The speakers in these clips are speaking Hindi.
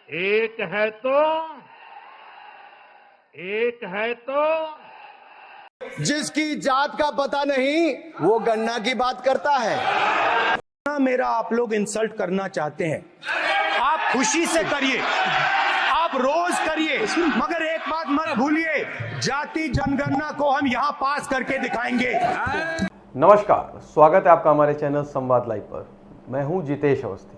एक है तो जिसकी जात का पता नहीं वो गन्ना की बात करता है। मेरा आप लोग इंसल्ट करना चाहते हैं, आप खुशी से करिए, आप रोज करिए, मगर एक बात मत भूलिए, जाति जनगणना को हम यहां पास करके दिखाएंगे। नमस्कार, स्वागत है आपका हमारे चैनल संवाद लाइव पर। मैं हूं जितेश अवस्थी।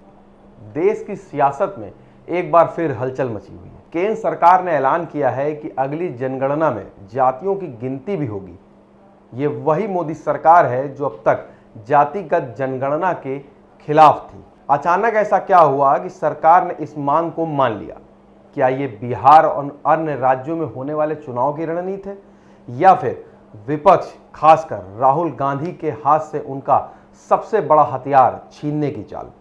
देश की सियासत में एक बार फिर हलचल मची हुई है। केंद्र सरकार ने ऐलान किया है कि अगली जनगणना में जातियों की गिनती भी होगी। ये वही मोदी सरकार है जो अब तक जातिगत जनगणना के खिलाफ थी। अचानक ऐसा क्या हुआ कि सरकार ने इस मांग को मान लिया? क्या ये बिहार और अन्य राज्यों में होने वाले चुनाव की रणनीति है, या फिर विपक्ष खासकर राहुल गांधी के हाथ से उनका सबसे बड़ा हथियार छीनने की चाल?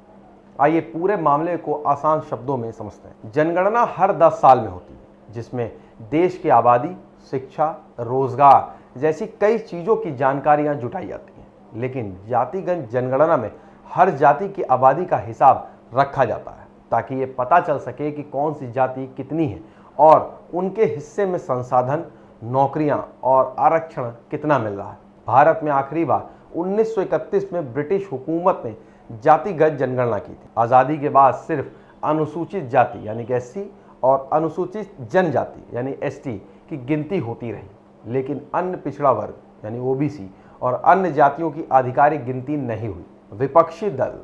आइए पूरे मामले को आसान शब्दों में समझते हैं। जनगणना हर 10 साल में होती है, जिसमें देश की आबादी, शिक्षा, रोजगार जैसी कई चीज़ों की जानकारियां जुटाई जाती हैं। लेकिन जातिगत जनगणना में हर जाति की आबादी का हिसाब रखा जाता है, ताकि ये पता चल सके कि कौन सी जाति कितनी है और उनके हिस्से में संसाधन, नौकरियां और आरक्षण कितना मिल रहा है। भारत में आखिरी बार 1931 में ब्रिटिश हुकूमत ने जातिगत जनगणना की थी। आज़ादी के बाद सिर्फ अनुसूचित जाति यानी कि एससी और अनुसूचित जनजाति यानी एसटी की गिनती होती रही, लेकिन अन्य पिछड़ा वर्ग यानी ओबीसी और अन्य जातियों की आधिकारिक गिनती नहीं हुई। विपक्षी दल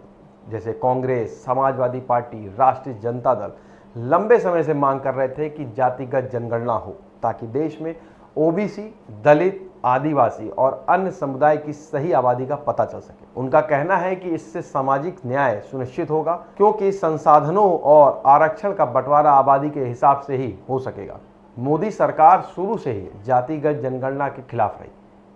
जैसे कांग्रेस, समाजवादी पार्टी, राष्ट्रीय जनता दल लंबे समय से मांग कर रहे थे कि जातिगत जनगणना हो, ताकि देश में ओबीसी, दलित, आदिवासी और अन्य समुदाय की सही आबादी का पता चल सके। उनका कहना है कि इससे सामाजिक न्याय सुनिश्चित होगा, क्योंकि संसाधनों और आरक्षण का बंटवारा आबादी के हिसाब से ही हो सकेगा। मोदी सरकार शुरू से ही जातिगत जनगणना के खिलाफ रही।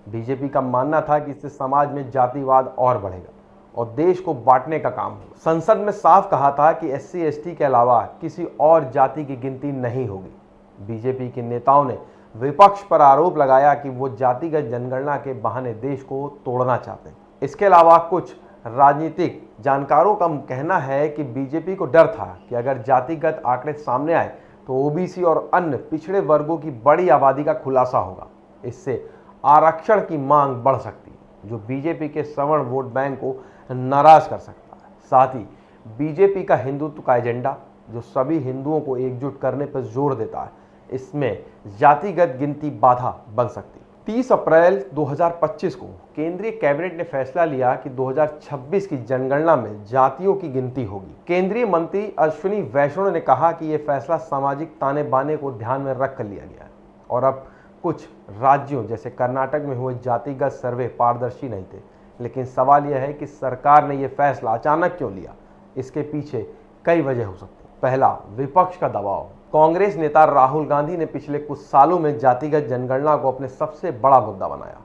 बीजेपी का मानना था कि इससे समाज में जातिवाद और बढ़ेगा और देश को बांटने का काम होगा। संसद में साफ कहा था कि एससी एसटी के अलावा किसी और जाति की गिनती नहीं होगी। बीजेपी के नेताओं ने विपक्ष पर आरोप लगाया कि वो जातिगत जनगणना के बहाने देश को तोड़ना चाहते हैं। इसके अलावा कुछ राजनीतिक जानकारों का कहना है कि बीजेपी को डर था कि अगर जातिगत आंकड़े सामने आए तो ओबीसी और अन्य पिछड़े वर्गों की बड़ी आबादी का खुलासा होगा। इससे आरक्षण की मांग बढ़ सकती है, जो बीजेपी के सवर्ण वोट बैंक को नाराज कर सकता है। साथ ही बीजेपी का हिंदुत्व का एजेंडा, जो सभी हिंदुओं को एकजुट करने पर जोर देता है, इसमें जातिगत गिनती बाधा बन सकती है। 30 अप्रैल 2025 को केंद्रीय कैबिनेट ने फैसला लिया कि 2026 की जनगणना में जातियों की गिनती होगी। केंद्रीय मंत्री अश्विनी वैष्णव ने कहा कि यह फैसला सामाजिक ताने बाने को ध्यान में रख कर लिया गया है और अब कुछ राज्यों जैसे कर्नाटक में हुए जातिगत सर्वे पारदर्शी नहीं थे। लेकिन सवाल यह है कि सरकार ने यह फैसला अचानक क्यों लिया? इसके पीछे कई वजह हो सकती है। पहला, विपक्ष का दबाव। कांग्रेस नेता राहुल गांधी ने पिछले कुछ सालों में जातिगत जनगणना को अपने सबसे बड़ा मुद्दा बनाया।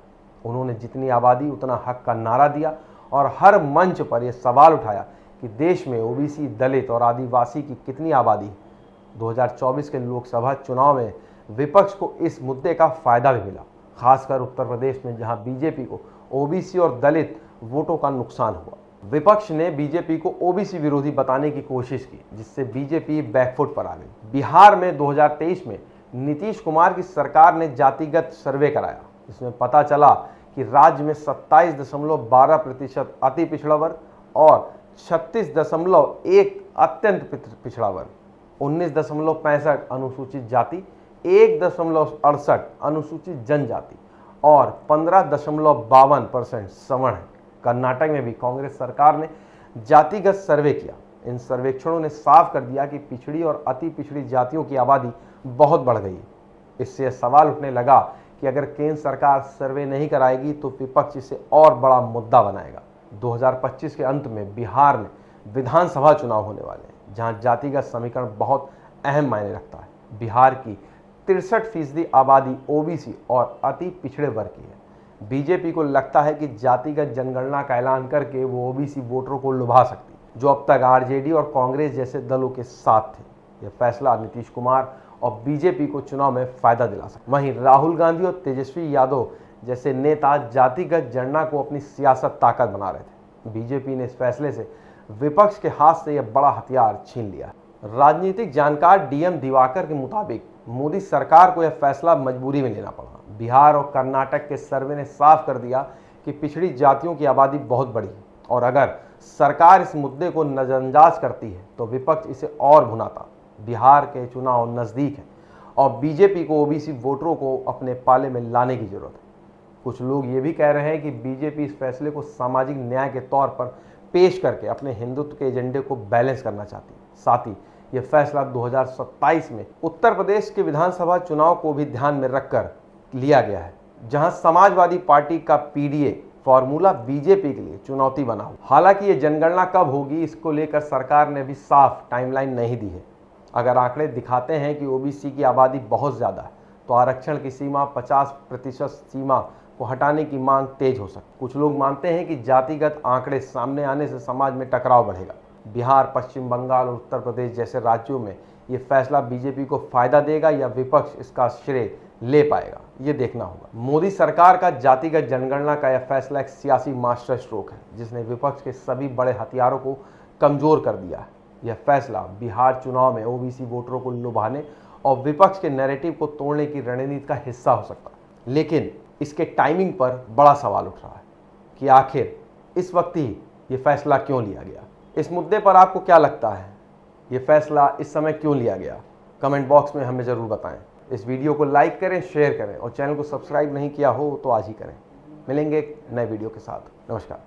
उन्होंने जितनी आबादी उतना हक का नारा दिया और हर मंच पर यह सवाल उठाया कि देश में ओबीसी, दलित और आदिवासी की कितनी आबादी है। 2024 के लोकसभा चुनाव में विपक्ष को इस मुद्दे का फायदा भी मिला, खासकर उत्तर प्रदेश में, जहां बीजेपी को ओबीसी और दलित वोटों का नुकसान हुआ। विपक्ष ने बीजेपी को ओबीसी विरोधी बताने की कोशिश की, जिससे बीजेपी बैकफुट पर आ गई। बिहार में 2023 में नीतीश कुमार की सरकार ने जातिगत सर्वे कराया, जिसमें पता चला कि राज्य में 27.12% अति पिछड़ा वर्ग और 36.1 अत्यंत पिछड़ा वर्ग, 19.65 अनुसूचित जाति, 1.68 अनुसूचित जनजाति और 15.52% सवर्ण है। कर्नाटक में भी कांग्रेस सरकार ने जातिगत सर्वे किया। इन सर्वेक्षणों ने साफ कर दिया कि पिछड़ी और अति पिछड़ी जातियों की आबादी बहुत बढ़ गई है। इससे सवाल उठने लगा कि अगर केंद्र सरकार सर्वे नहीं कराएगी तो विपक्ष इसे और बड़ा मुद्दा बनाएगा। 2025 के अंत में बिहार में विधानसभा चुनाव होने वाले हैं, जहां जातिगत समीकरण बहुत अहम मायने रखता है। बिहार की 63% आबादी ओबीसी और अति पिछड़े वर्ग की है। बीजेपी को लगता है कि जातिगत जनगणना का ऐलान करके वो ओबीसी वोटरों को लुभा सकती है, जो अब तक आरजेडी और कांग्रेस जैसे दलों के साथ थे। यह फैसला नीतीश कुमार और बीजेपी को चुनाव में फायदा दिला सकता है। वहीं राहुल गांधी और तेजस्वी यादव जैसे नेता जातिगत जनगणना को अपनी सियासत ताकत बना रहे थे। बीजेपी ने इस फैसले से विपक्ष के हाथ से यह बड़ा हथियार छीन लिया। राजनीतिक जानकार डीएम दिवाकर के मुताबिक मोदी सरकार को यह फैसला मजबूरी में लेना पड़ा। बिहार और कर्नाटक के सर्वे ने साफ कर दिया कि पिछड़ी जातियों की आबादी बहुत बड़ी है और अगर सरकार इस मुद्दे को नजरअंदाज करती है तो विपक्ष इसे और भुनाता। बिहार के चुनाव नज़दीक है और बीजेपी को ओबीसी वोटरों को अपने पाले में लाने की जरूरत है। कुछ लोग ये भी कह रहे हैं कि बीजेपी इस फैसले को सामाजिक न्याय के तौर पर पेश करके अपने हिंदुत्व के एजेंडे को बैलेंस करना चाहती है। साथ ही यह फैसला 2027 में उत्तर प्रदेश के विधानसभा चुनाव को भी ध्यान में रखकर लिया गया है, जहां समाजवादी पार्टी का पीडीए फॉर्मूला बीजेपी के लिए चुनौती बना हुआ। हालांकि ये जनगणना कब होगी इसको लेकर सरकार ने भी साफ टाइमलाइन नहीं दी है। अगर आंकड़े दिखाते हैं कि ओबीसी की आबादी बहुत ज़्यादा है तो आरक्षण की सीमा 50% सीमा को हटाने की मांग तेज हो सकती है। कुछ लोग मानते हैं कि जातिगत आंकड़े सामने आने से समाज में टकराव बढ़ेगा। बिहार, पश्चिम बंगाल और उत्तर प्रदेश जैसे राज्यों में ये फैसला बीजेपी को फायदा देगा या विपक्ष इसका श्रेय ले पाएगा, ये देखना होगा। मोदी सरकार का जातिगत जनगणना का यह फैसला एक सियासी मास्टर स्ट्रोक है जिसने विपक्ष के सभी बड़े हथियारों को कमजोर कर दिया है। यह फैसला बिहार चुनाव में ओबीसी वोटरों को लुभाने और विपक्ष के नैरेटिव को तोड़ने की रणनीति का हिस्सा हो सकता है, लेकिन इसके टाइमिंग पर बड़ा सवाल उठ रहा है कि आखिर इस वक्त ही ये फैसला क्यों लिया गया। इस मुद्दे पर आपको क्या लगता है, ये फैसला इस समय क्यों लिया गया? कमेंट बॉक्स में हमें ज़रूर बताएं। इस वीडियो को लाइक करें, शेयर करें और चैनल को सब्सक्राइब नहीं किया हो तो आज ही करें। मिलेंगे एक नए वीडियो के साथ। नमस्कार।